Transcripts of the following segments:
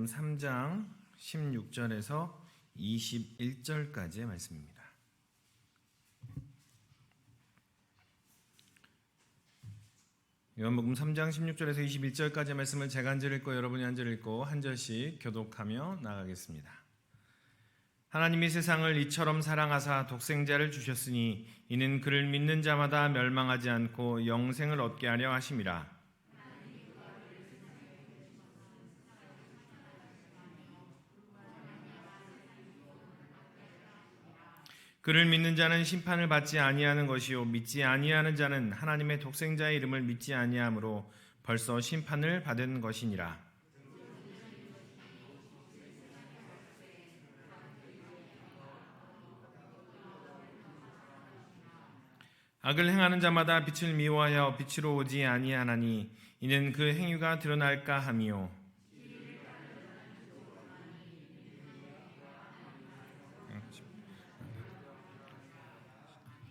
3장 16절에서 21절까지의 말씀입니다. 요한복음 3장 16절에서 21절까지의 말씀을 제가 한 절 읽고 여러분이 한 절 읽고 한 절씩 교독하며 나가겠습니다. 하나님이 세상을 이처럼 사랑하사 독생자를 주셨으니 이는 그를 믿는 자마다 멸망하지 않고 영생을 얻게 하려 하심이라. 그를 믿는 자는 심판을 받지 아니하는 것이요 믿지 아니하는 자는 하나님의 독생자의 이름을 믿지 아니하므로 벌써 심판을 받은 것이니라. 악을 행하는 자마다 빛을 미워하여 빛으로 오지 아니하나니 이는 그 행위가 드러날까 함이요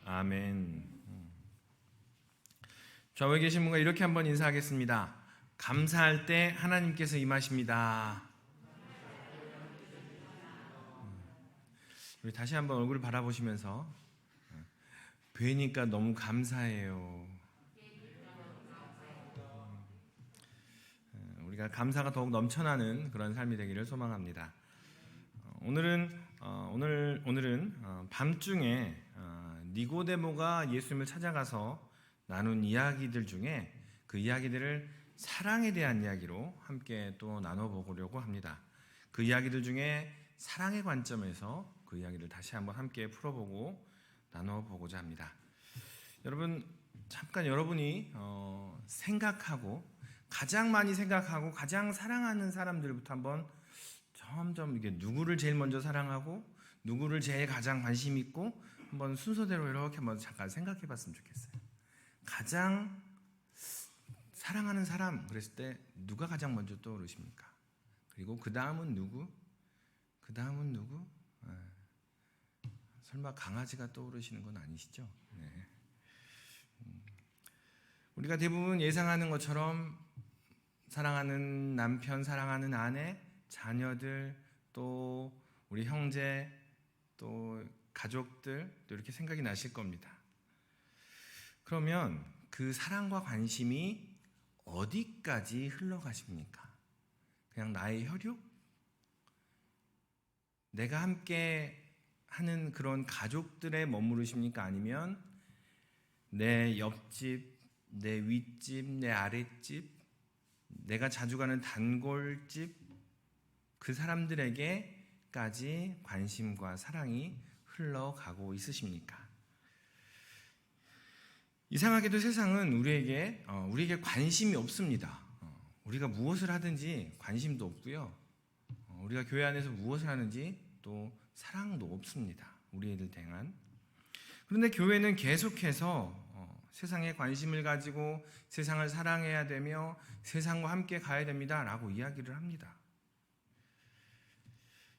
아멘. 좌우에 계신 분과 이렇게 한번 인사하겠습니다. 감사할 때 하나님께서 임하십니다. 우리 다시 한번 얼굴을 바라보시면서 뵈니까 너무 감사해요. 우리가 감사가 더욱 넘쳐나는 그런 삶이 되기를 소망합니다. 오늘은 밤중에 니고데모가 예수님을 찾아가서 나눈 이야기들 중에 그 이야기들을 사랑에 대한 이야기로 함께 또 나눠보려고 합니다. 그 이야기들 중에 사랑의 관점에서 그 이야기를 다시 한번 함께 풀어보고 나눠보고자 합니다. 여러분, 잠깐 여러분이 생각하고 가장 많이 생각하고 가장 사랑하는 사람들부터 한번 점점 이게 누구를 제일 먼저 사랑하고 누구를 제일 가장 관심 있고 한번 순서대로 이렇게 한번 잠깐 생각해 봤으면 좋겠어요. 가장 사랑하는 사람 그랬을 때 누가 가장 먼저 떠오르십니까? 그리고 그 다음은 누구? 그 다음은 누구? 설마 강아지가 떠오르시는 건 아니시죠? 네. 우리가 대부분 예상하는 것처럼 사랑하는 남편, 사랑하는 아내, 자녀들, 또 우리 형제, 또 가족들, 또 이렇게 생각이 나실 겁니다. 그러면 그 사랑과 관심이 어디까지 흘러가십니까? 그냥 나의 혈육? 내가 함께 하는 그런 가족들에 머무르십니까? 아니면 내 옆집, 내 윗집, 내 아랫집, 내가 자주 가는 단골집, 그 사람들에게까지 관심과 사랑이 흘러가고 있으십니까? 이상하게도 세상은 우리에게 관심이 없습니다. 우리가 무엇을 하든지 관심도 없고요. 우리가 교회 안에서 무엇을 하는지 또 사랑도 없습니다. 우리애들 대한. 그런데 교회는 계속해서 세상에 관심을 가지고 세상을 사랑해야 되며 세상과 함께 가야 됩니다 라고 이야기를 합니다.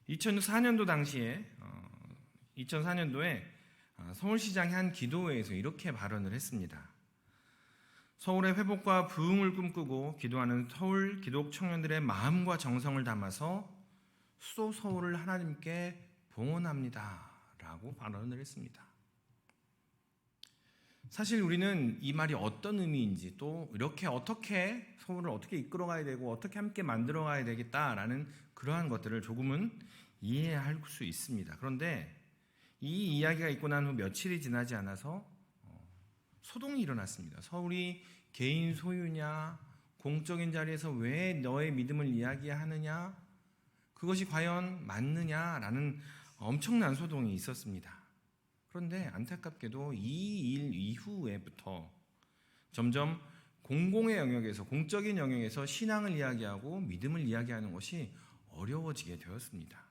2004년도에 서울시장의 한 기도회에서 이렇게 발언을 했습니다. 서울의 회복과 부흥을 꿈꾸고 기도하는 서울 기독 청년들의 마음과 정성을 담아서 수도 서울을 하나님께 봉헌합니다 라고 발언을 했습니다. 사실 우리는 이 말이 어떤 의미인지 또 이렇게 어떻게 서울을 어떻게 이끌어가야 되고 어떻게 함께 만들어가야 되겠다라는 그러한 것들을 조금은 이해할 수 있습니다. 그런데 이 이야기가 있고 난 후 며칠이 지나지 않아서 소동이 일어났습니다. 서울이 개인 소유냐, 공적인 자리에서 왜 너의 믿음을 이야기하느냐, 그것이 과연 맞느냐라는 엄청난 소동이 있었습니다. 그런데 안타깝게도 이 일 이후에부터 점점 공공의 영역에서, 공적인 영역에서 신앙을 이야기하고 믿음을 이야기하는 것이 어려워지게 되었습니다.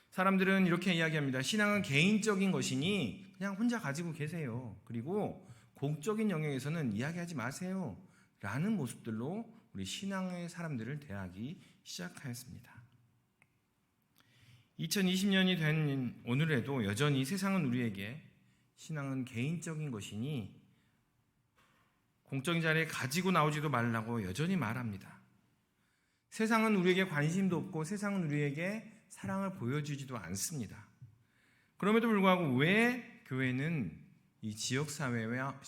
사람들은 이렇게 이야기합니다. 신앙은 개인적인 것이니 그냥 혼자 가지고 계세요. 그리고 공적인 영역에서는 이야기하지 마세요 라는 모습들로 우리 신앙의 사람들을 대하기 시작하였습니다. 2020년이 된 오늘에도 여전히 세상은 우리에게 신앙은 개인적인 것이니 공적인 자리에 가지고 나오지도 말라고 여전히 말합니다. 세상은 우리에게 관심도 없고 세상은 우리에게 사랑을 보여주지도 않습니다. 그럼에도 불구하고 왜 교회는 이 지역사회와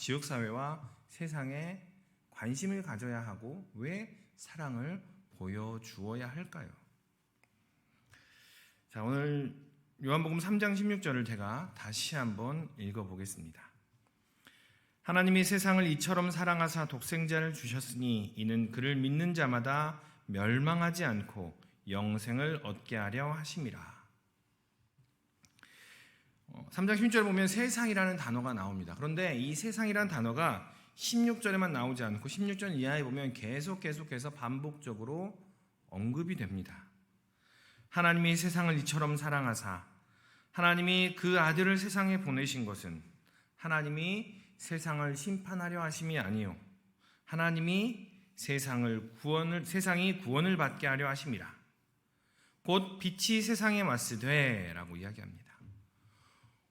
세상에 관심을 가져야 하고 왜 사랑을 보여주어야 할까요? 자, 오늘 요한복음 3장 16절을 제가 다시 한번 읽어보겠습니다. 하나님이 세상을 이처럼 사랑하사 독생자를 주셨으니 이는 그를 믿는 자마다 멸망하지 않고 영생을 얻게 하려 하심이라. 3장 16절에 보면 세상이라는 단어가 나옵니다. 그런데 이 세상이라는 단어가 16절에만 나오지 않고 16절 이하에 보면 계속해서 반복적으로 언급이 됩니다. 하나님이 세상을 이처럼 사랑하사, 하나님이 그 아들을 세상에 보내신 것은 하나님이 세상을 심판하려 하심이 아니요 하나님이 세상이 구원을 받게 하려 하심이라. 곧 빛이 세상에 왔으되 라고 이야기합니다.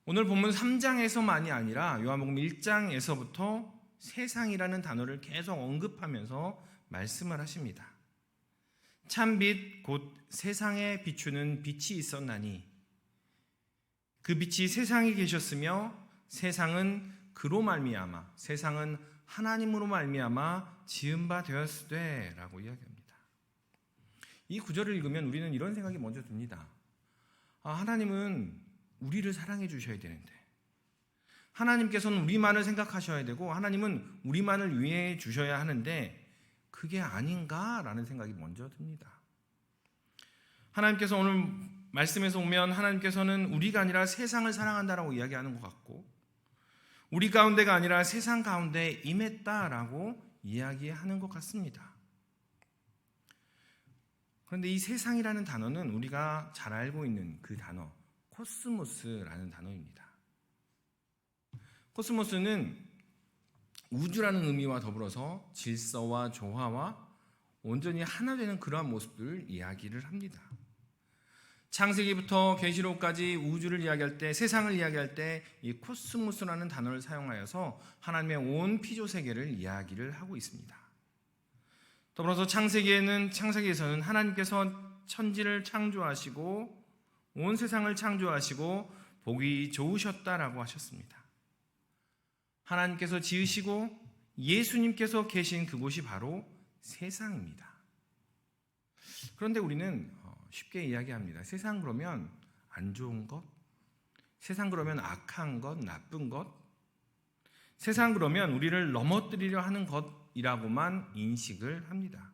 오늘 본문 3장에서만이 아니라 요한복음 1장에서부터 세상이라는 단어를 계속 언급하면서 말씀을 하십니다. 참빛 곧 세상에 비추는 빛이 있었나니 그 빛이 세상에 계셨으며 세상은 그로 말미암아 세상은 하나님으로 말미암아 지은 바 되었으되 라고 이야기합니다. 이 구절을 읽으면 우리는 이런 생각이 먼저 듭니다. 하나님은 우리를 사랑해 주셔야 되는데, 하나님께서는 우리만을 생각하셔야 되고 하나님은 우리만을 위해 주셔야 하는데 그게 아닌가라는 생각이 먼저 듭니다. 하나님께서 오늘 말씀에서 보면 하나님께서는 우리가 아니라 세상을 사랑한다라고 이야기하는 것 같고 우리 가운데가 아니라 세상 가운데 임했다라고 이야기하는 것 같습니다. 그런데 이 세상이라는 단어는 우리가 잘 알고 있는 그 단어 코스모스라는 단어입니다. 코스모스는 우주라는 의미와 더불어서 질서와 조화와 온전히 하나 되는 그러한 모습들을 이야기를 합니다. 창세기부터 계시록까지 우주를 이야기할 때, 세상을 이야기할 때 이 코스모스라는 단어를 사용하여서 하나님의 온 피조 세계를 이야기를 하고 있습니다. 더불어서 창세기에서는 하나님께서 천지를 창조하시고 온 세상을 창조하시고 보기 좋으셨다라고 하셨습니다. 하나님께서 지으시고 예수님께서 계신 그곳이 바로 세상입니다. 그런데 우리는 쉽게 이야기합니다. 세상 그러면 안 좋은 것, 세상 그러면 악한 것, 나쁜 것, 세상 그러면 우리를 넘어뜨리려 하는 것이라고만 인식을 합니다.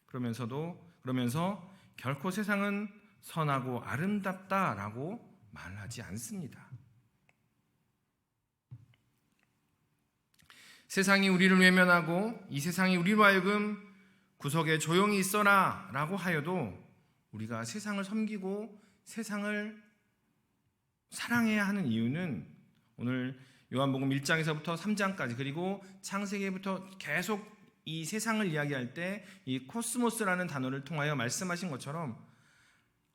그러면서 결코 세상은 선하고 아름답다라고 말하지 않습니다. 세상이 우리를 외면하고 이 세상이 우리로 하여금 구석에 조용히 있어라 라고 하여도 우리가 세상을 섬기고 세상을 사랑해야 하는 이유는 오늘 요한복음 1장에서부터 3장까지 그리고 창세기부터 계속 이 세상을 이야기할 때 이 코스모스라는 단어를 통하여 말씀하신 것처럼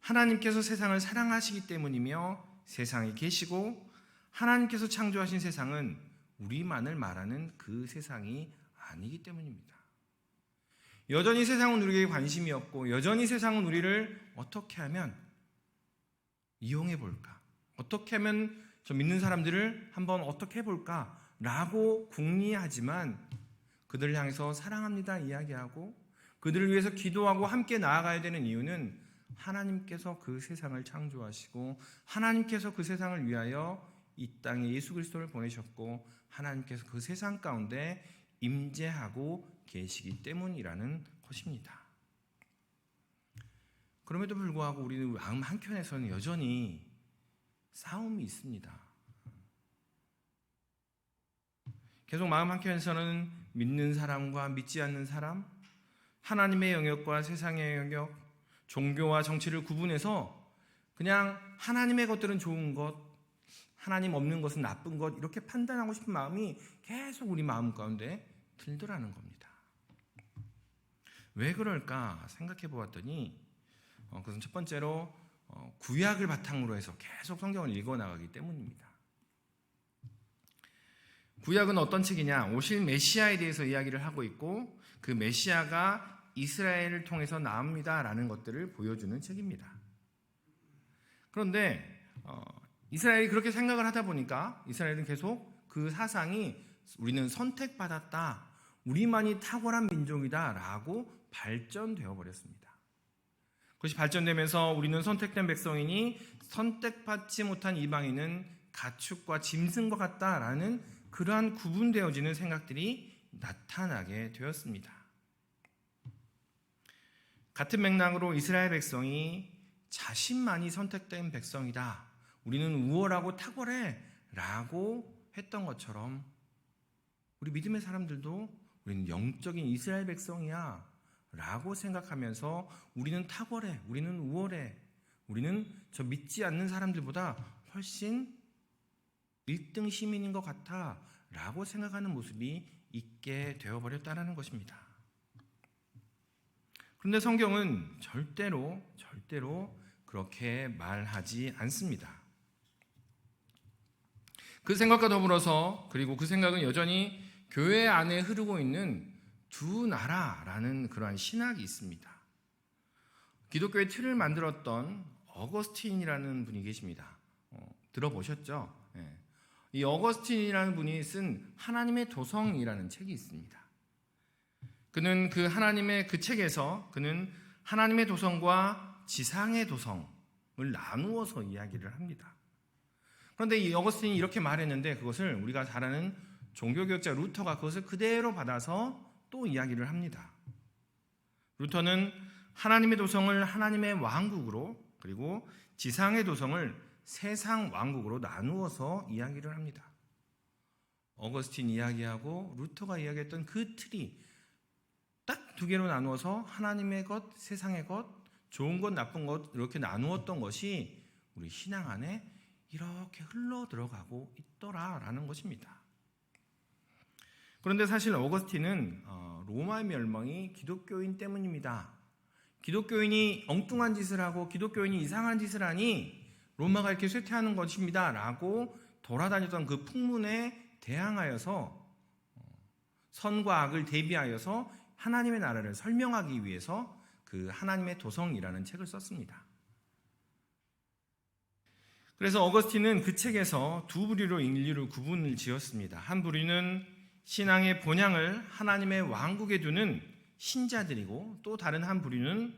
하나님께서 세상을 사랑하시기 때문이며 세상에 계시고 하나님께서 창조하신 세상은 우리만을 말하는 그 세상이 아니기 때문입니다. 여전히 세상은 우리에게 관심이 없고 여전히 세상은 우리를 어떻게 하면 이용해 볼까? 어떻게 하면 저 믿는 사람들을 한번 어떻게 해볼까? 라고 궁리하지만 그들을 향해서 사랑합니다 이야기하고 그들을 위해서 기도하고 함께 나아가야 되는 이유는 하나님께서 그 세상을 창조하시고 하나님께서 그 세상을 위하여 이 땅에 예수 그리스도를 보내셨고 하나님께서 그 세상 가운데 임재하고 계시기 때문이라는 것입니다. 그럼에도 불구하고 우리는 마음 한켠에서는 여전히 싸움이 있습니다. 계속 마음 한켠에서는 믿는 사람과 믿지 않는 사람, 하나님의 영역과 세상의 영역, 종교와 정치를 구분해서 그냥 하나님의 것들은 좋은 것, 하나님 없는 것은 나쁜 것 이렇게 판단하고 싶은 마음이 계속 우리 마음 가운데 들더라는 겁니다. 왜 그럴까 생각해 보았더니 그것은 첫 번째로 구약을 바탕으로 해서 계속 성경을 읽어나가기 때문입니다. 구약은 어떤 책이냐? 오실 메시아에 대해서 이야기를 하고 있고 그 메시아가 이스라엘을 통해서 나옵니다라는 것들을 보여주는 책입니다. 그런데 이스라엘이 그렇게 생각을 하다 보니까 이스라엘은 계속 그 사상이 우리는 선택받았다, 우리만이 탁월한 민족이다라고 발전되어 버렸습니다. 그것이 발전되면서 우리는 선택된 백성이니 선택받지 못한 이방인은 가축과 짐승과 같다라는 그러한 구분되어지는 생각들이 나타나게 되었습니다. 같은 맥락으로 이스라엘 백성이 자신만이 선택된 백성이다, 우리는 우월하고 탁월해 라고 했던 것처럼 우리 믿음의 사람들도 우리는 영적인 이스라엘 백성이야 라고 생각하면서 우리는 탁월해, 우리는 우월해, 우리는 저 믿지 않는 사람들보다 훨씬 1등 시민인 것 같아 라고 생각하는 모습이 있게 되어버렸다는 것입니다. 그런데 성경은 절대로 그렇게 말하지 않습니다. 그 생각과 더불어서, 그리고 그 생각은 여전히 교회 안에 흐르고 있는 두 나라라는 그러한 신학이 있습니다. 기독교의 틀을 만들었던 어거스틴이라는 분이 계십니다. 들어보셨죠? 네. 이 어거스틴이라는 분이 쓴 하나님의 도성이라는 책이 있습니다. 그는 그 하나님의 그 책에서 그는 하나님의 도성과 지상의 도성을 나누어서 이야기를 합니다. 그런데 이 어거스틴이 이렇게 말했는데 그것을 우리가 잘 아는 종교개혁자 루터가 그것을 그대로 받아서 또 이야기를 합니다. 루터는 하나님의 도성을 하나님의 왕국으로, 그리고 지상의 도성을 세상 왕국으로 나누어서 이야기를 합니다. 어거스틴 이야기하고 루터가 이야기했던 그 틀이 딱 두 개로 나누어서 하나님의 것, 세상의 것, 좋은 것, 나쁜 것 이렇게 나누었던 것이 우리 신앙 안에 이렇게 흘러 들어가고 있더라라는 것입니다. 그런데 사실 어거스틴은 로마의 멸망이 기독교인 때문입니다. 기독교인이 엉뚱한 짓을 하고 기독교인이 이상한 짓을 하니 로마가 이렇게 쇠퇴하는 것입니다 라고 돌아다녔던 그 풍문에 대항하여서 선과 악을 대비하여서 하나님의 나라를 설명하기 위해서 그 하나님의 도성이라는 책을 썼습니다. 그래서 어거스틴은 그 책에서 두 부류로 인류를 구분을 지었습니다. 한 부류는 신앙의 본향을 하나님의 왕국에 두는 신자들이고, 또 다른 한 부류는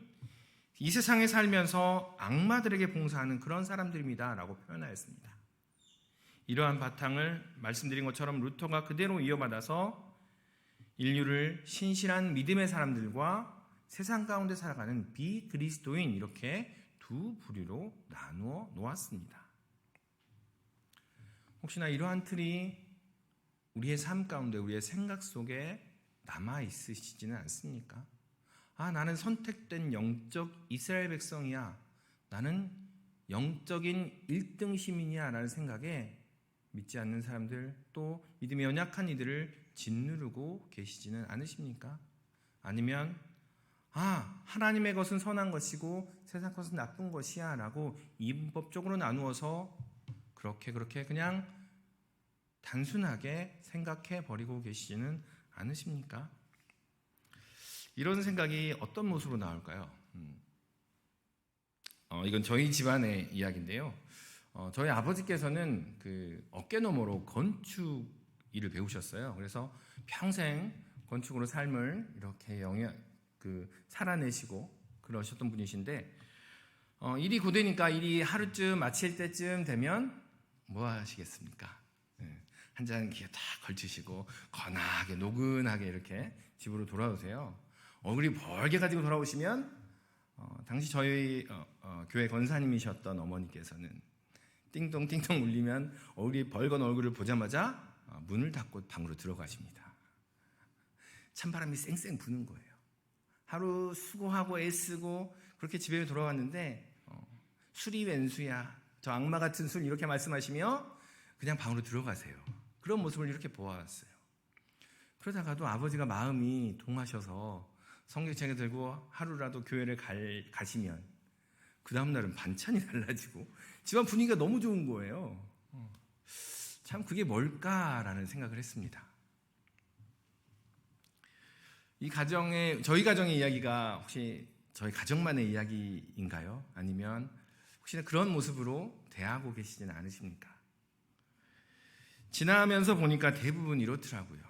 이 세상에 살면서 악마들에게 봉사하는 그런 사람들입니다 라고 표현하였습니다. 이러한 바탕을 말씀드린 것처럼 루터가 그대로 이어받아서 인류를 신실한 믿음의 사람들과 세상 가운데 살아가는 비그리스도인, 이렇게 두 부류로 나누어 놓았습니다. 혹시나 이러한 틀이 우리의 삶 가운데, 우리의 생각 속에 남아 있으시지는 않습니까? 나는 선택된 영적 이스라엘 백성이야, 나는 영적인 1등 시민이야 라는 생각에 믿지 않는 사람들, 또 믿음이 연약한 이들을 짓누르고 계시지는 않으십니까? 아니면 하나님의 것은 선한 것이고 세상 것은 나쁜 것이야 라고 이분법적으로 나누어서 그렇게 그냥 단순하게 생각해 버리고 계시지는 않으십니까? 이런 생각이 어떤 모습으로 나올까요? 이건 저희 집안의 이야기인데요. 저희 아버지께서는 그 어깨너머로 건축 일을 배우셨어요. 그래서 평생 건축으로 삶을 이렇게 살아내시고 그러셨던 분이신데, 일이 고되니까 일이 하루쯤 마칠 때쯤 되면 뭐 하시겠습니까? 한 잔 기에 딱 걸치시고 건하게 노근하게 이렇게 집으로 돌아오세요. 얼굴이 벌게 가지고 돌아오시면 당시 저희 교회 권사님이셨던 어머니께서는 띵동띵동 울리면 얼굴이 벌건 얼굴을 보자마자 문을 닫고 방으로 들어가십니다. 찬바람이 쌩쌩 부는 거예요. 하루 수고하고 애쓰고 그렇게 집에 돌아왔는데 술이 웬수야, 저 악마 같은 술, 이렇게 말씀하시며 그냥 방으로 들어가세요. 그런 모습을 이렇게 보아왔어요. 그러다가도 아버지가 마음이 동하셔서 성경책을 들고 하루라도 교회를 가시면 그 다음날은 반찬이 달라지고 집안 분위기가 너무 좋은 거예요. 참 그게 뭘까라는 생각을 했습니다. 저희 가정의 이야기가 혹시 저희 가정만의 이야기인가요? 아니면 혹시나 그런 모습으로 대하고 계시지는 않으십니까? 지나면서 보니까 대부분 이렇더라고요.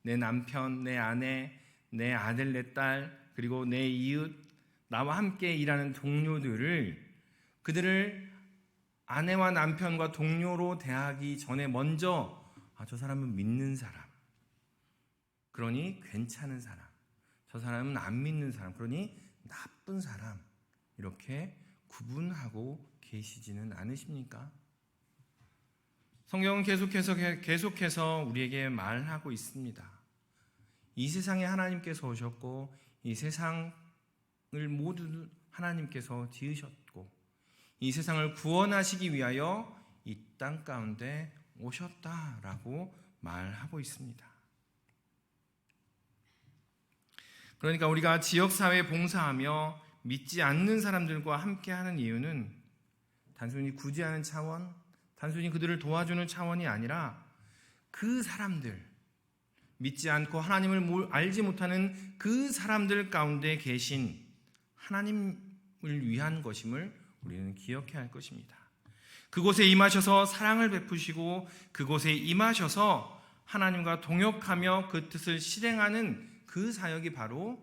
내 남편, 내 아내, 내 아들, 내 딸, 그리고 내 이웃, 나와 함께 일하는 동료들을 그들을 아내와 남편과 동료로 대하기 전에 먼저 저 사람은 믿는 사람, 그러니 괜찮은 사람, 저 사람은 안 믿는 사람, 그러니 나쁜 사람, 이렇게 구분하고 계시지는 않으십니까? 성경은 계속해서 우리에게 말하고 있습니다. 이 세상에 하나님께서 오셨고 이 세상을 모두 하나님께서 지으셨고 이 세상을 구원하시기 위하여 이 땅 가운데 오셨다라고 말하고 있습니다. 그러니까 우리가 지역사회에 봉사하며 믿지 않는 사람들과 함께하는 이유는 단순히 구제하는 차원, 단순히 그들을 도와주는 차원이 아니라 그 사람들, 믿지 않고 하나님을 알지 못하는 그 사람들 가운데 계신 하나님을 위한 것임을 우리는 기억해야 할 것입니다. 그곳에 임하셔서 사랑을 베푸시고 그곳에 임하셔서 하나님과 동역하며 그 뜻을 실행하는 그 사역이 바로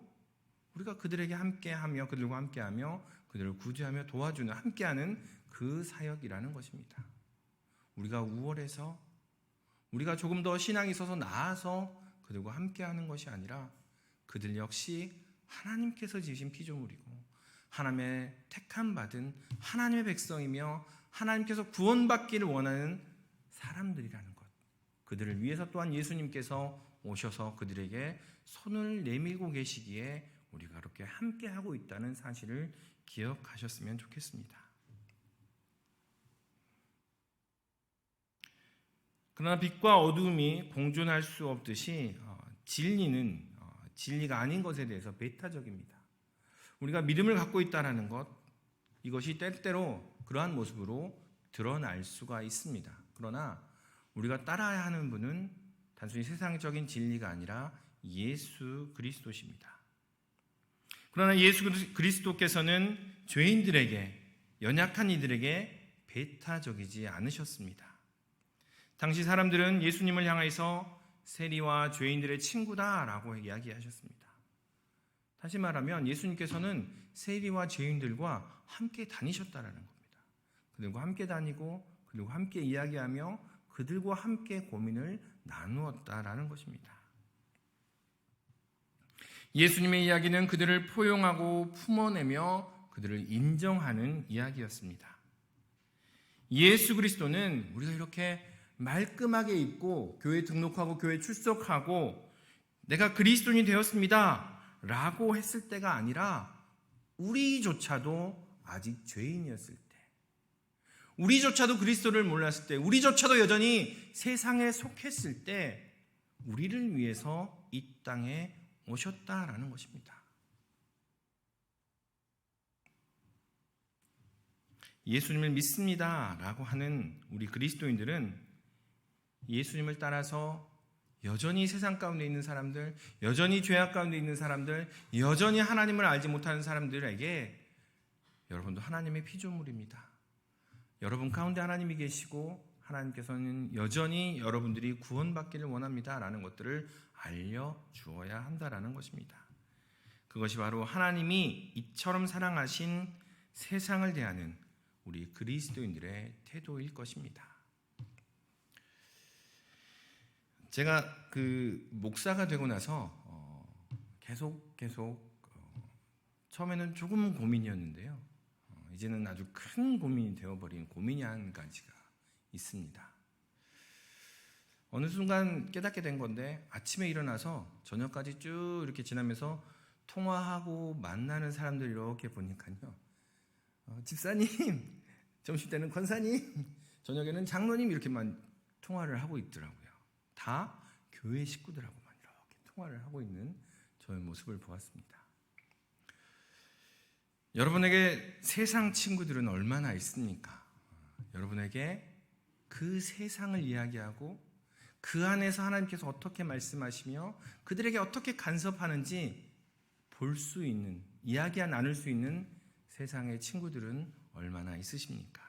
우리가 그들에게 함께하며 그들과 함께하며 그들을 구제하며 도와주는 함께하는 그 사역이라는 것입니다. 우리가 우월해서 우리가 조금 더 신앙이 있어서 나아서 그들과 함께하는 것이 아니라 그들 역시 하나님께서 지으신 피조물이고 하나님의 택함 받은 하나님의 백성이며 하나님께서 구원받기를 원하는 사람들이라는 것. 그들을 위해서 또한 예수님께서 오셔서 그들에게 손을 내밀고 계시기에 우리가 그렇게 함께하고 있다는 사실을 기억하셨으면 좋겠습니다. 그러나 빛과 어두움이 공존할 수 없듯이 진리는 진리가 아닌 것에 대해서 배타적입니다. 우리가 믿음을 갖고 있다는 것, 이것이 때때로 그러한 모습으로 드러날 수가 있습니다. 그러나 우리가 따라야 하는 분은 단순히 세상적인 진리가 아니라 예수 그리스도십니다. 그러나 예수 그리스도께서는 죄인들에게, 연약한 이들에게 배타적이지 않으셨습니다. 당시 사람들은 예수님을 향해서 세리와 죄인들의 친구다라고 이야기하셨습니다. 다시 말하면 예수님께서는 세리와 죄인들과 함께 다니셨다라는 겁니다. 그들과 함께 다니고 그들과 함께 이야기하며 그들과 함께 고민을 나누었다라는 것입니다. 예수님의 이야기는 그들을 포용하고 품어내며 그들을 인정하는 이야기였습니다. 예수 그리스도는 우리가 이렇게 말끔하게 입고 교회 등록하고 교회 출석하고 내가 그리스도인이 되었습니다 라고 했을 때가 아니라 우리조차도 아직 죄인이었을 때, 우리조차도 그리스도를 몰랐을 때, 우리조차도 여전히 세상에 속했을 때 우리를 위해서 이 땅에 오셨다라는 것입니다. 예수님을 믿습니다 라고 하는 우리 그리스도인들은 예수님을 따라서 여전히 세상 가운데 있는 사람들, 여전히 죄악 가운데 있는 사람들, 여전히 하나님을 알지 못하는 사람들에게 여러분도 하나님의 피조물입니다. 여러분 가운데 하나님이 계시고 하나님께서는 여전히 여러분들이 구원받기를 원합니다 라는 것들을 알려주어야 한다라는 것입니다. 그것이 바로 하나님이 이처럼 사랑하신 세상을 대하는 우리 그리스도인들의 태도일 것입니다. 제가 목사가 되고 나서 계속 처음에는 조금 고민이었는데요. 이제는 아주 큰 고민이 되어버린 고민이 한 가지가 있습니다. 어느 순간 깨닫게 된 건데 아침에 일어나서 저녁까지 쭉 이렇게 지나면서 통화하고 만나는 사람들 이렇게 보니까요. 집사님, 점심때는 권사님, 저녁에는 장로님 이렇게만 통화를 하고 있더라고요. 다 교회 식구들하고만 이렇게 통화를 하고 있는 저의 모습을 보았습니다. 여러분에게 세상 친구들은 얼마나 있습니까? 여러분에게 그 세상을 이야기하고 그 안에서 하나님께서 어떻게 말씀하시며 그들에게 어떻게 간섭하는지 볼 수 있는, 이야기 나눌 수 있는 세상의 친구들은 얼마나 있으십니까?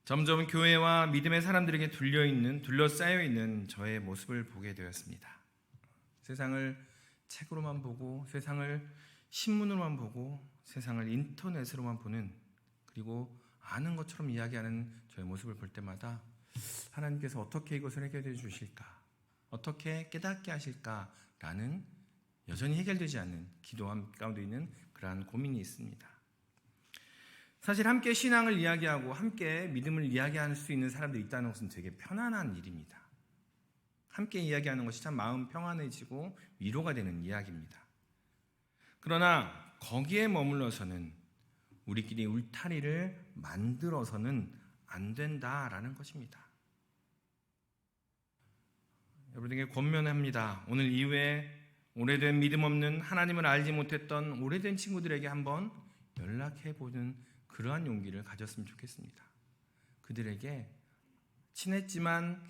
점점 교회와 믿음의 사람들에게 둘러싸여 있는 저의 모습을 보게 되었습니다. 세상을 책으로만 보고, 세상을 신문으로만 보고, 세상을 인터넷으로만 보는, 그리고 아는 것처럼 이야기하는 저의 모습을 볼 때마다 하나님께서 어떻게 이것을 해결해 주실까? 어떻게 깨닫게 하실까라는 여전히 해결되지 않는 기도 가운데 있는 그러한 고민이 있습니다. 사실 함께 신앙을 이야기하고 함께 믿음을 이야기할 수 있는 사람들이 있다는 것은 되게 편안한 일입니다. 함께 이야기하는 것이 참 마음 평안해지고 위로가 되는 이야기입니다. 그러나 거기에 머물러서는 우리끼리 울타리를 만들어서는 안 된다라는 것입니다. 여러분에게 권면합니다. 오늘 이후에 오래된 믿음 없는 하나님을 알지 못했던 오래된 친구들에게 한번 연락해보는 그러한 용기를 가졌으면 좋겠습니다. 그들에게 친했지만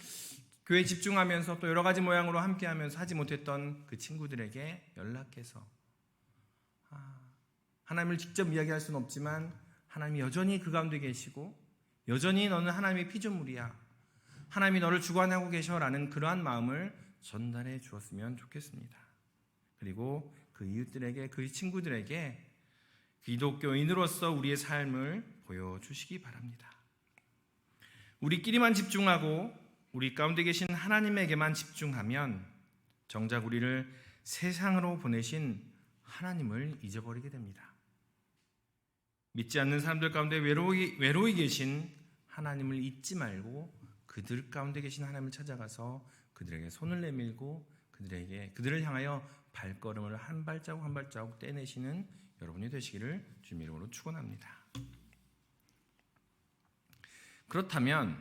교회에 집중하면서 또 여러 가지 모양으로 함께하면서 하지 못했던 그 친구들에게 연락해서 하나님을 직접 이야기할 수는 없지만 하나님이 여전히 그 가운데 계시고 여전히 너는 하나님의 피조물이야. 하나님이 너를 주관하고 계셔라는 그러한 마음을 전달해 주었으면 좋겠습니다. 그리고 그 이웃들에게, 그 친구들에게 기독교인으로서 우리의 삶을 보여주시기 바랍니다. 우리끼리만 집중하고 우리 가운데 계신 하나님에게만 집중하면 정작 우리를 세상으로 보내신 하나님을 잊어버리게 됩니다. 믿지 않는 사람들 가운데 외로이 계신 하나님을 잊지 말고 그들 가운데 계신 하나님을 찾아가서 그들에게 손을 내밀고 그들을 향하여 발걸음을 한 발자국 한 발자국 떼내시는 여러분이 되시기를 주님 이름으로 축원합니다. 그렇다면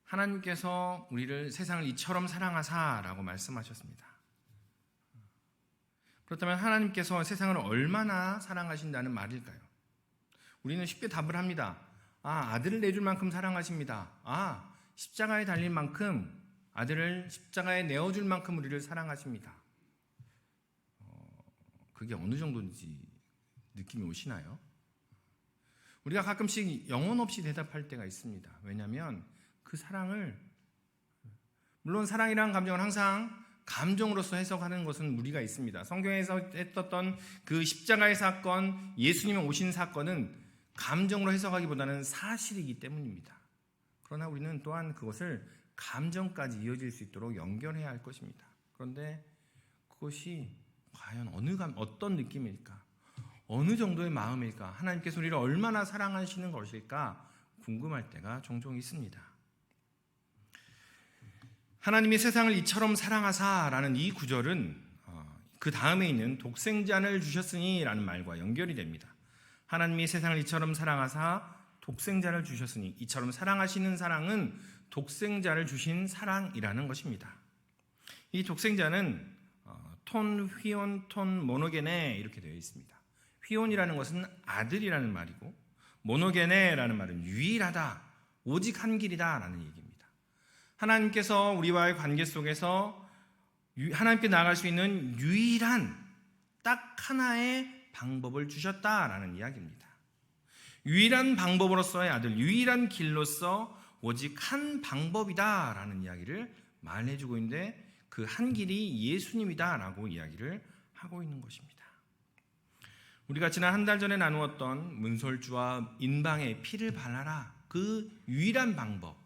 하나님께서 우리를 세상을 이처럼 사랑하사라고 말씀하셨습니다. 그렇다면 하나님께서 세상을 얼마나 사랑하신다는 말일까요? 우리는 쉽게 답을 합니다. 아들을 내줄 만큼 사랑하십니다. 십자가에 달릴 만큼, 아들을 십자가에 내어줄 만큼 우리를 사랑하십니다. 그게 어느 정도인지 느낌이 오시나요? 우리가 가끔씩 영혼 없이 대답할 때가 있습니다. 왜냐하면 그 사랑을, 물론 사랑이라는 감정은 항상 감정으로서 해석하는 것은 무리가 있습니다. 성경에서 했었던 그 십자가의 사건, 예수님이 오신 사건은 감정으로 해석하기보다는 사실이기 때문입니다. 그러나 우리는 또한 그것을 감정까지 이어질 수 있도록 연결해야 할 것입니다. 그런데 그것이 과연 어떤 느낌일까? 어느 정도의 마음일까? 하나님께서 우리를 얼마나 사랑하시는 것일까? 궁금할 때가 종종 있습니다. 하나님이 세상을 이처럼 사랑하사라는 이 구절은 그 다음에 있는 독생자를 주셨으니 라는 말과 연결이 됩니다. 하나님이 세상을 이처럼 사랑하사 독생자를 주셨으니, 이처럼 사랑하시는 사랑은 독생자를 주신 사랑이라는 것입니다. 이 독생자는 톤, 휘온, 톤, 모노게네 이렇게 되어 있습니다. 휘온이라는 것은 아들이라는 말이고 모노게네라는 말은 유일하다, 오직 한 길이다 라는 얘기입니다. 하나님께서 우리와의 관계 속에서 하나님께 나아갈 수 있는 유일한 딱 하나의 방법을 주셨다라는 이야기입니다. 유일한 방법으로서의 아들, 유일한 길로서 오직 한 방법이다라는 이야기를 말해주고 있는데 그 한 길이 예수님이다라고 이야기를 하고 있는 것입니다. 우리가 지난 한 달 전에 나누었던 문설주와 인방의 피를 발라라, 그 유일한 방법,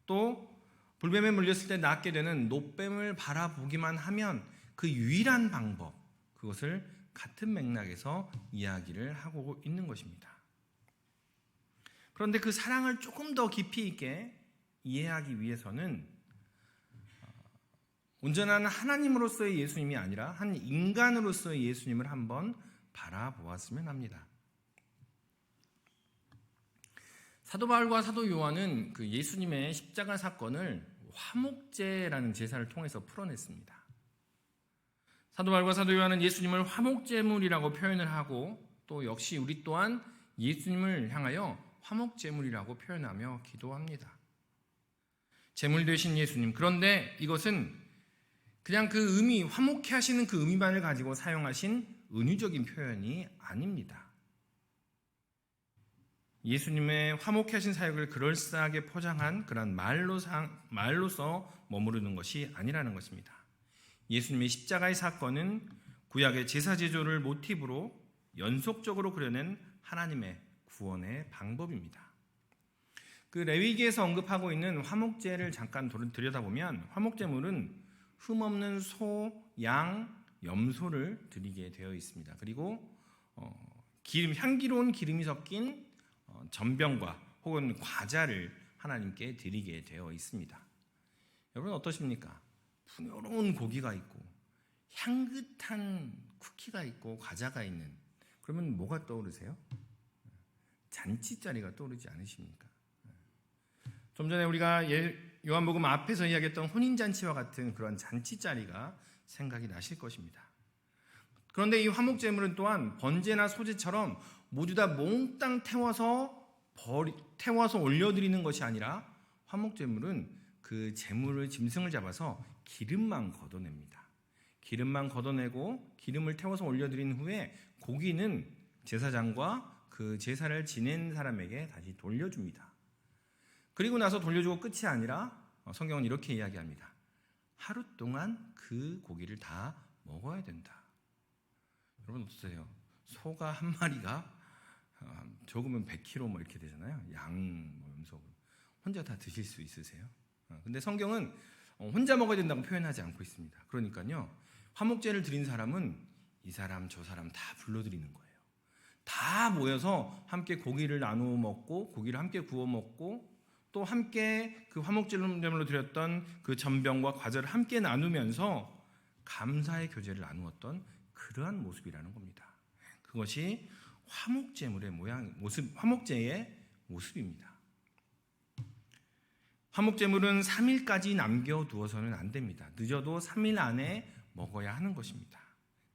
또 불뱀에 물렸을 때 낫게 되는 노뱀을 바라보기만 하면 그 유일한 방법, 그것을 같은 맥락에서 이야기를 하고 있는 것입니다. 그런데 그 사랑을 조금 더 깊이 있게 이해하기 위해서는 온전한 하나님으로서의 예수님이 아니라 한 인간으로서의 예수님을 한번 바라보았으면 합니다. 사도 바울과 사도 요한은 그 예수님의 십자가 사건을 화목제라는 제사를 통해서 풀어냈습니다. 사도 바울과 사도 요한은 예수님을 화목제물이라고 표현을 하고 또 역시 우리 또한 예수님을 향하여 화목제물이라고 표현하며 기도합니다. 제물 되신 예수님. 그런데 이것은 그냥 그 의미, 화목해 하시는 그 의미만을 가지고 사용하신 은유적인 표현이 아닙니다. 예수님의 화목해 하신 사역을 그럴싸하게 포장한 그런 말로서 머무르는 것이 아니라는 것입니다. 예수님의 십자가의 사건은 구약의 제사 제조를 모티브로 연속적으로 그려낸 하나님의 구원의 방법입니다. 그 레위기에서 언급하고 있는 화목제를 잠깐 들여다보면 화목제물은 흠없는 소, 양, 염소를 드리게 되어 있습니다. 그리고 향기로운 기름이 섞인 전병과 혹은 과자를 하나님께 드리게 되어 있습니다. 여러분 어떠십니까? 풍요로운 고기가 있고 향긋한 쿠키가 있고 과자가 있는, 그러면 뭐가 떠오르세요? 잔치자리가 떠오르지 않으십니까? 좀 전에 우리가 요한복음 앞에서 이야기했던 혼인잔치와 같은 그런 잔치자리가 생각이 나실 것입니다. 그런데 이 화목제물은 또한 번제나 소제처럼 모두 다 몽땅 태워서 올려드리는 것이 아니라 화목제물은 그 제물을 짐승을 잡아서 기름만 걷어냅니다. 기름만 걷어내고 기름을 태워서 올려드린 후에 고기는 제사장과 그 제사를 지낸 사람에게 다시 돌려줍니다. 그리고 나서 돌려주고 끝이 아니라 성경은 이렇게 이야기합니다. 하루 동안 그 고기를 다 먹어야 된다. 여러분 어떠세요? 소가 한 마리가 적으면 100kg 뭐 이렇게 되잖아요. 염소 혼자 다 드실 수 있으세요? 근데 성경은 혼자 먹어야 된다고 표현하지 않고 있습니다. 그러니까요, 화목제를 드린 사람은 이 사람 저 사람 다 불러드리는 거예요. 다 모여서 함께 고기를 나누어 먹고 고기를 함께 구워 먹고 또 함께 그 화목제물로 드렸던 그 전병과 과자를 함께 나누면서 감사의 교제를 나누었던 그러한 모습이라는 겁니다. 그것이 화목제물의 화목제의 모습입니다. 화목제물은 3일까지 남겨두어서는 안 됩니다. 늦어도 3일 안에 먹어야 하는 것입니다.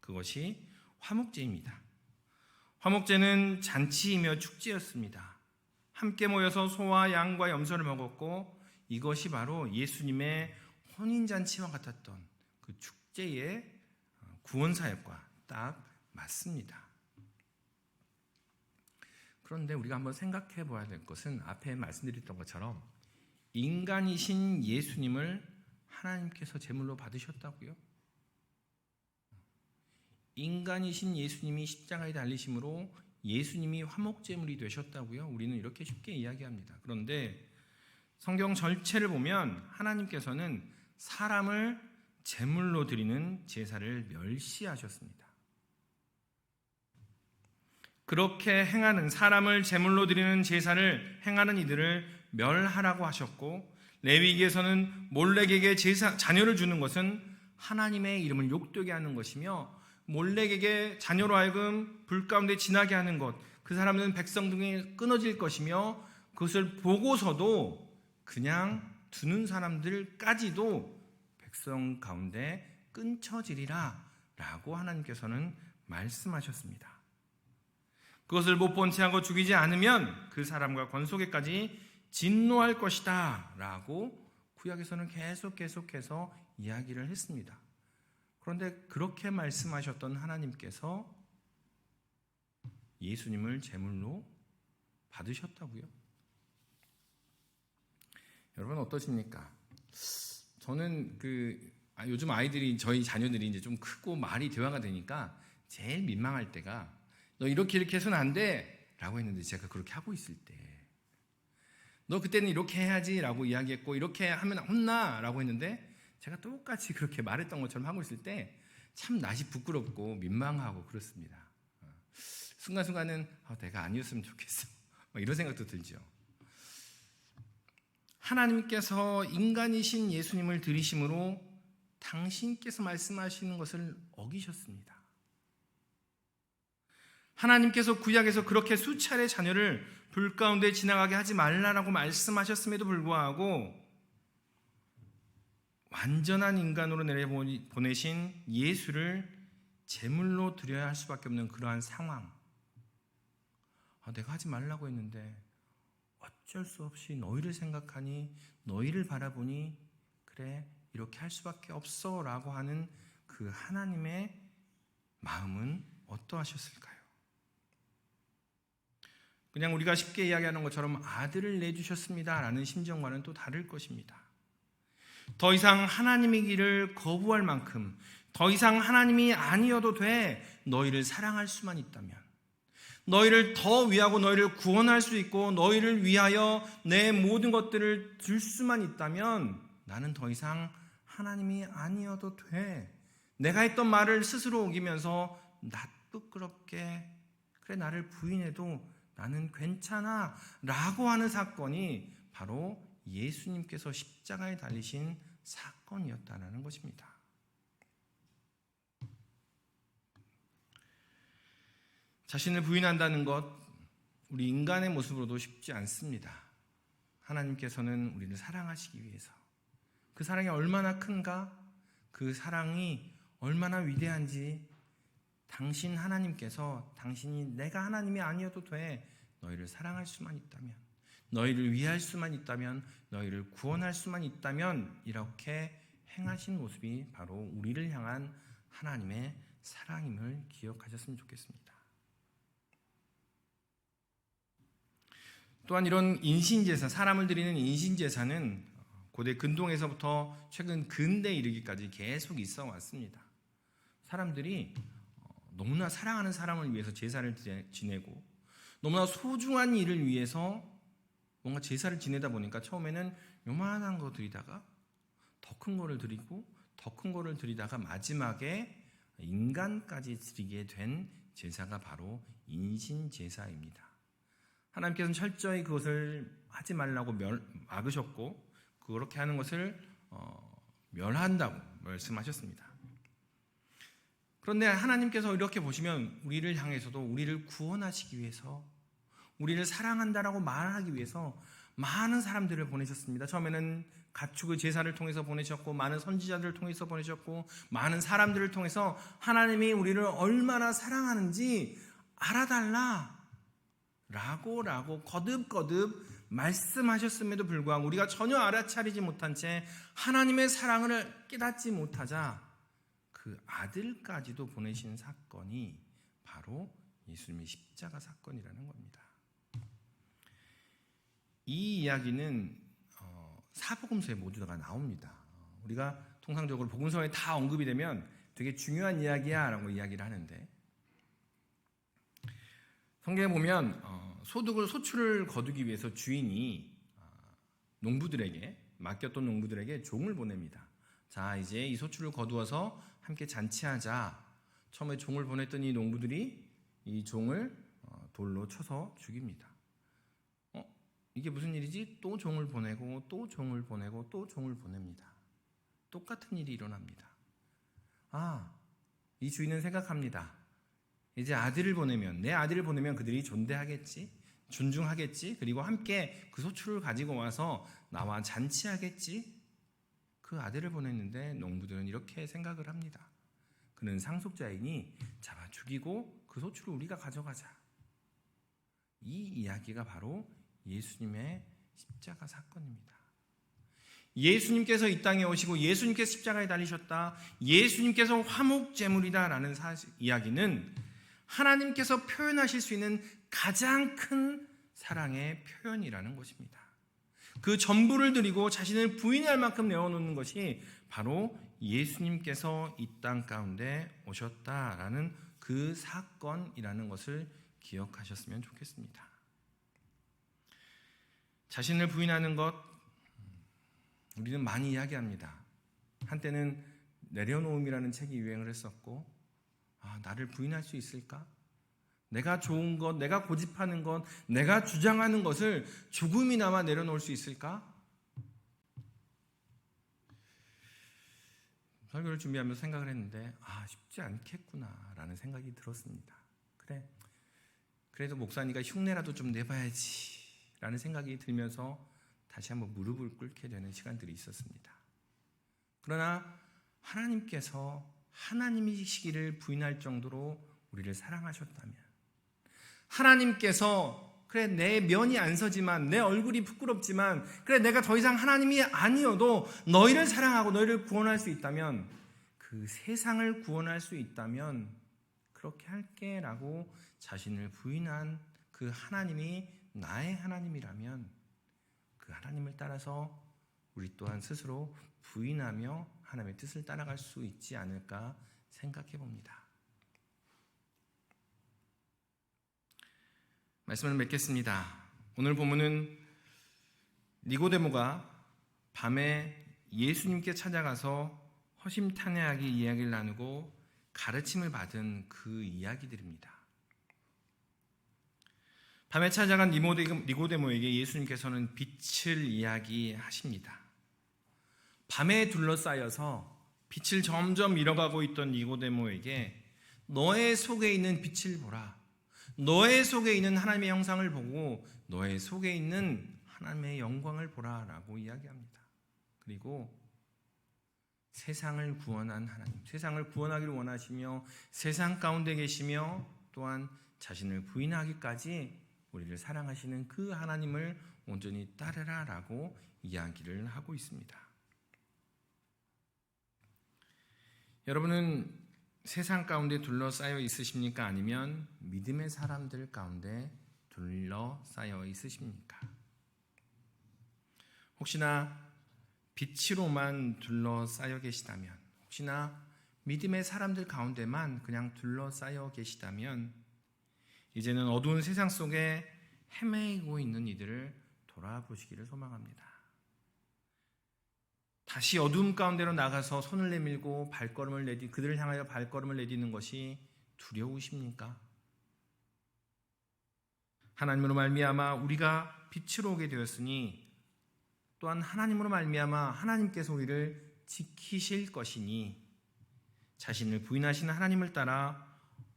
그것이 화목제입니다. 화목제는 잔치이며 축제였습니다. 함께 모여서 소와 양과 염소를 먹었고 이것이 바로 예수님의 혼인잔치와 같았던 그 축제의 구원사역과 딱 맞습니다. 그런데 우리가 한번 생각해 봐야 될 것은 앞에 말씀드렸던 것처럼 인간이신 예수님을 하나님께서 제물로 받으셨다고요? 인간이신 예수님이 십자가에 달리심으로 예수님이 화목제물이 되셨다고요? 우리는 이렇게 쉽게 이야기합니다. 그런데 성경 전체를 보면 하나님께서는 사람을 제물로 드리는 제사를 멸시하셨습니다. 그렇게 행하는 사람을 제물로 드리는 제사를 행하는 이들을 멸하라고 하셨고 레위기에서는 몰렉에게 자녀를 주는 것은 하나님의 이름을 욕되게 하는 것이며 몰렉에게 자녀로 하여금 불 가운데 지나게 하는 것, 그 사람은 백성 등에 끊어질 것이며 그것을 보고서도 그냥 두는 사람들까지도 백성 가운데 끊쳐지리라 라고 하나님께서는 말씀하셨습니다. 그것을 못 본 채 하고 죽이지 않으면 그 사람과 권속에까지 진노할 것이다 라고 구약에서는 계속해서 이야기를 했습니다. 그런데 그렇게 말씀하셨던 하나님께서 예수님을 제물로 받으셨다고요? 여러분 어떠십니까? 저는 요즘 아이들이, 저희 자녀들이 이제 좀 크고 말이 대화가 되니까 제일 민망할 때가 너 이렇게 해서는 안 돼 라고 했는데 제가 그렇게 하고 있을 때 너 그때는 이렇게 해야지 라고 이야기했고 이렇게 하면 혼나 라고 했는데 제가 똑같이 그렇게 말했던 것처럼 하고 있을 때 참 낯이 부끄럽고 민망하고 그렇습니다. 순간순간은 내가 아니었으면 좋겠어 이런 생각도 들죠. 하나님께서 인간이신 예수님을 들이심으로 당신께서 말씀하시는 것을 어기셨습니다. 하나님께서 구약에서 그렇게 수차례 자녀를 불 가운데 지나가게 하지 말라라고 말씀하셨음에도 불구하고 완전한 인간으로 내려보내신 예수를 제물로 드려야 할 수밖에 없는 그러한 상황. 내가 하지 말라고 했는데 어쩔 수 없이 너희를 생각하니 너희를 바라보니 그래 이렇게 할 수밖에 없어 라고 하는 그 하나님의 마음은 어떠하셨을까요? 그냥 우리가 쉽게 이야기하는 것처럼 아들을 내주셨습니다 라는 심정과는 또 다를 것입니다. 더 이상 하나님의 길을 거부할 만큼 더 이상 하나님이 아니어도 돼 너희를 사랑할 수만 있다면, 너희를 더 위하고 너희를 구원할 수 있고 너희를 위하여 내 모든 것들을 줄 수만 있다면 나는 더 이상 하나님이 아니어도 돼. 내가 했던 말을 스스로 우기면서 나 부끄럽게 그래 나를 부인해도 나는 괜찮아 라고 하는 사건이 바로 예수님께서 십자가에 달리신 사건이었다는 것입니다. 자신을 부인한다는 것 우리 인간의 모습으로도 쉽지 않습니다. 하나님께서는 우리를 사랑하시기 위해서 그 사랑이 얼마나 큰가, 그 사랑이 얼마나 위대한지 당신 하나님께서 당신이 내가 하나님이 아니어도 돼 너희를 사랑할 수만 있다면, 너희를 위할 수만 있다면, 너희를 구원할 수만 있다면 이렇게 행하신 모습이 바로 우리를 향한 하나님의 사랑임을 기억하셨으면 좋겠습니다. 또한 이런 인신제사, 사람을 드리는 인신제사는 고대 근동에서부터 최근 근대에 이르기까지 계속 있어 왔습니다. 사람들이 너무나 사랑하는 사람을 위해서 제사를 지내고 너무나 소중한 일을 위해서 뭔가 제사를 지내다 보니까 처음에는 요만한 거 드리다가 더 큰 거를 드리고 더 큰 거를 드리다가 마지막에 인간까지 드리게 된 제사가 바로 인신제사입니다. 하나님께서는 철저히 그것을 하지 말라고 막으셨고 그렇게 하는 것을 멸한다고 말씀하셨습니다. 그런데 하나님께서 이렇게 보시면 우리를 향해서도 우리를 구원하시기 위해서 우리를 사랑한다라고 말하기 위해서 많은 사람들을 보내셨습니다. 처음에는 가축의 제사를 통해서 보내셨고 많은 선지자들을 통해서 보내셨고 많은 사람들을 통해서 하나님이 우리를 얼마나 사랑하는지 알아달라 라고 거듭거듭 말씀하셨음에도 불구하고 우리가 전혀 알아차리지 못한 채 하나님의 사랑을 깨닫지 못하자 그 아들까지도 보내신 사건이 바로 예수님의 십자가 사건이라는 겁니다. 이 이야기는 사복음서에 모두 다 나옵니다. 우리가 통상적으로 복음서에 다 언급이 되면 되게 중요한 이야기야 라고 이야기를 하는데 성경에 보면 소출을 거두기 위해서 주인이 맡겼던 농부들에게 종을 보냅니다. 자, 이제 이 소출을 거두어서 함께 잔치하자. 처음에 종을 보냈던 이 농부들이 이 종을 돌로 쳐서 죽입니다. 이게 무슨 일이지? 또 종을 보내고 또 종을 보내고 또 종을 보냅니다. 똑같은 일이 일어납니다. 이 주인은 생각합니다. 이제 아들을 보내면, 내 아들을 보내면 그들이 존대하겠지, 존중하겠지, 그리고 함께 그 소출을 가지고 와서 나와 잔치하겠지. 그 아들을 보냈는데 농부들은 이렇게 생각을 합니다. 그는 상속자이니 잡아 죽이고 그 소출을 우리가 가져가자. 이 이야기가 바로 예수님의 십자가 사건입니다. 예수님께서 이 땅에 오시고 예수님께서 십자가에 달리셨다, 예수님께서 화목제물이다라는 이야기는 하나님께서 표현하실 수 있는 가장 큰 사랑의 표현이라는 것입니다. 그 전부를 드리고 자신을 부인할 만큼 내어놓는 것이 바로 예수님께서 이 땅 가운데 오셨다라는 그 사건이라는 것을 기억하셨으면 좋겠습니다. 자신을 부인하는 것 우리는 많이 이야기합니다. 한때는 내려놓음이라는 책이 유행을 했었고 나를 부인할 수 있을까? 내가 좋은 것, 내가 고집하는 것, 내가 주장하는 것을 조금이나마 내려놓을 수 있을까? 설교를 준비하면서 생각을 했는데 쉽지 않겠구나라는 생각이 들었습니다. 그래도 목사니까 흉내라도 좀 내봐야지 라는 생각이 들면서 다시 한번 무릎을 꿇게 되는 시간들이 있었습니다. 그러나 하나님께서 하나님이시기를 부인할 정도로 우리를 사랑하셨다면, 하나님께서 그래, 내 면이 안 서지만, 내 얼굴이 부끄럽지만, 그래, 내가 더 이상 하나님이 아니어도 너희를 사랑하고 너희를 구원할 수 있다면, 그 세상을 구원할 수 있다면 그렇게 할게 라고 자신을 부인한 그 하나님이 나의 하나님이라면 그 하나님을 따라서 우리 또한 스스로 부인하며 하나님의 뜻을 따라갈 수 있지 않을까 생각해 봅니다. 말씀을 맺겠습니다. 오늘 본문은 니고데모가 밤에 예수님께 찾아가서 허심탄회하게 이야기를 나누고 가르침을 받은 그 이야기들입니다. 밤에 찾아간 니고데모에게 예수님께서는 빛을 이야기하십니다. 밤에 둘러싸여서 빛을 점점 잃어가고 있던 니고데모에게 너의 속에 있는 빛을 보라. 너의 속에 있는 하나님의 형상을 보고 너의 속에 있는 하나님의 영광을 보라라고 이야기합니다. 그리고 세상을 구원한 하나님, 세상을 구원하기를 원하시며 세상 가운데 계시며 또한 자신을 부인하기까지 우리를 사랑하시는 그 하나님을 온전히 따르라라고 이야기를 하고 있습니다. 여러분은 세상 가운데 둘러싸여 있으십니까? 아니면 믿음의 사람들 가운데 둘러싸여 있으십니까? 혹시나 빛으로만 둘러싸여 계시다면, 혹시나 믿음의 사람들 가운데만 그냥 둘러싸여 계시다면 이제는 어두운 세상 속에 헤매고 있는 이들을 돌아보시기를 소망합니다. 다시 어두움 가운데로 나가서 손을 내밀고 그들을 향하여 발걸음을 내디는 것이 두려우십니까? 하나님으로 말미암아 우리가 빛으로 오게 되었으니 또한 하나님으로 말미암아 하나님께서 우리를 지키실 것이니 자신을 부인하시는 하나님을 따라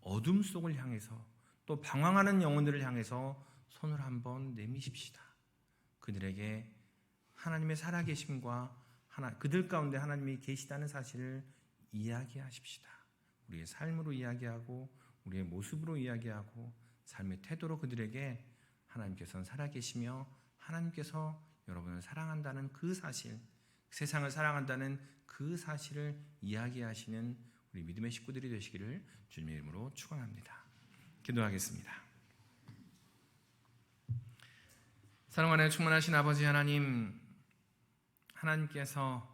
어둠 속을 향해서 또 방황하는 영혼들을 향해서 손을 한번 내미십시다. 그들에게 하나님의 살아계심과 그들 가운데 하나님이 계시다는 사실을 이야기하십시다. 우리의 삶으로 이야기하고 우리의 모습으로 이야기하고 삶의 태도로 그들에게 하나님께서는 살아계시며 하나님께서 여러분을 사랑한다는 그 사실, 세상을 사랑한다는 그 사실을 이야기하시는 우리 믿음의 식구들이 되시기를 주님의 이름으로 축원합니다. 기도하겠습니다. 사랑 안에 충만하신 아버지 하나님, 하나님께서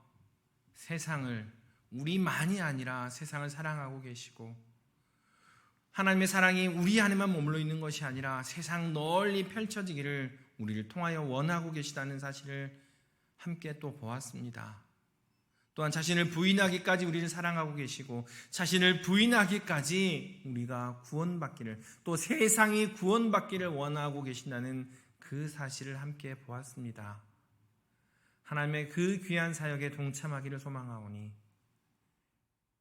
세상을 우리만이 아니라 세상을 사랑하고 계시고 하나님의 사랑이 우리 안에만 머물러 있는 것이 아니라 세상 널리 펼쳐지기를 우리를 통하여 원하고 계시다는 사실을 함께 또 보았습니다. 또한 자신을 부인하기까지 우리를 사랑하고 계시고 자신을 부인하기까지 우리가 구원받기를 또 세상이 구원받기를 원하고 계신다는 그 사실을 함께 보았습니다. 하나님의 그 귀한 사역에 동참하기를 소망하오니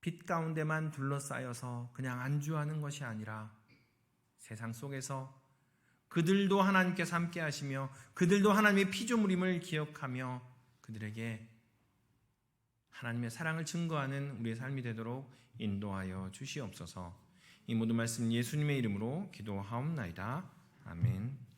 빛 가운데만 둘러싸여서 그냥 안주하는 것이 아니라 세상 속에서 그들도 하나님께서 함께 하시며 그들도 하나님의 피조물임을 기억하며 그들에게 하나님의 사랑을 증거하는 우리의 삶이 되도록 인도하여 주시옵소서. 이 모든 말씀 예수님의 이름으로 기도하옵나이다. 아멘.